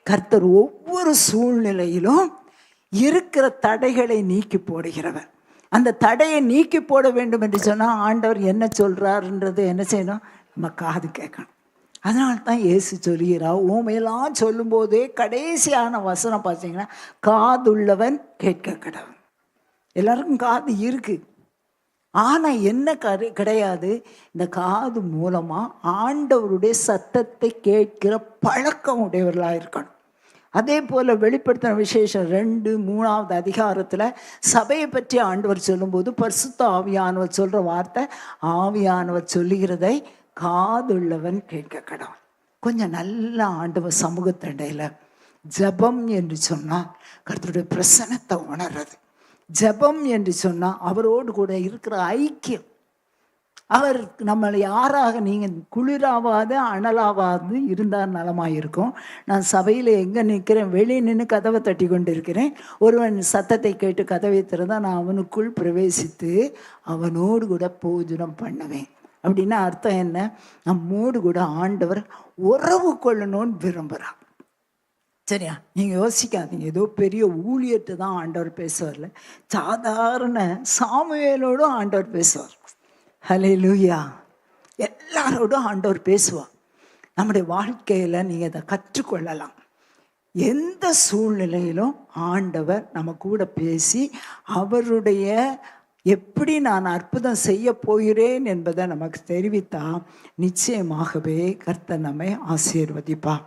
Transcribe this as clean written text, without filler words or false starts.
கர்த்தர் ஒவ்வொரு சூழ்நிலையிலும் இருக்கிற தடைகளை நீக்கி போடுகிறவர். அந்த தடையை நீக்கி போட வேண்டும் என்று சொன்னால் ஆண்டவர் என்ன சொல்றாருன்றது என்ன செய்யணும்? நம்ம காது கேட்கணும். அதனால தான் இயேசு சொல்லுகிறா, ஊமையெல்லாம் சொல்லும் போதே கடைசியான வசனம் பார்த்தீங்கன்னா, காதுள்ளவன் கேட்க கடவன். எல்லாருக்கும் காது இருக்கு, ஆனா என்ன கிடையாது, இந்த காது மூலமா ஆண்டவருடைய சத்தத்தை கேட்கிற பழக்கம் உடையவர்களாக இருக்கணும். அதே போல வெளிப்படுத்தின விசேஷம் 2-3 அதிகாரத்துல சபையை பற்றி ஆண்டவர் சொல்லும்போது பரிசுத்த ஆவியானவர் சொல்ற வார்த்தை, ஆவியானவர் சொல்லுகிறதை காதுள்ளவன் கேட்க கடவன். கொஞ்சம் நல்ல ஆண்டவர் சமூகத்தண்டையில ஜபம் என்று சொன்னா கர்த்தருடைய பிரசன்னத்தை உணர்றது. ஜபம் என்று சொன்னா அவரோடு கூட இருக்கிற ஐக்கியம். அவர் நம்மளை யாராக, நீங்கள் குளிராவாது அனலாவாது இருந்தால் நலமாயிருக்கும். நான் சபையில் எங்கே நிற்கிறேன், வெளியே நின்று கதவை தட்டி கொண்டு இருக்கிறேன், ஒருவன் சத்தத்தை கேட்டு கதவை திறந்தால் நான் அவனுக்குள் பிரவேசித்து அவனோடு கூட போஜனம் பண்ணுவேன். அப்படின்னா அர்த்தம் என்ன? நம்மோடு கூட ஆண்டவர் உறவு கொள்ளணும்னு விரும்புகிறான். சரியா? நீங்கள் யோசிக்காதீங்க, ஏதோ பெரிய ஊழியத்தை தான் ஆண்டவர் பேசுவார்ல. சாதாரண சாமுவேலோடும் ஆண்டவர் பேசுவார். ஹல்லேலூயா! எல்லாரோடும் ஆண்டவர் பேசுவார். நம்முடைய வாழ்க்கையில் நீங்கள் அதை கற்றுக்கொள்ளலாம். எந்த சூழ்நிலையிலும் ஆண்டவர் நம்ம கூட பேசி அவருடைய எப்படி நான் அற்புதம் செய்ய போகிறேன் என்பதை நமக்கு தெரிவித்தா நிச்சயமாகவே கர்த்தர் நம்மை ஆசீர்வதிப்பார்.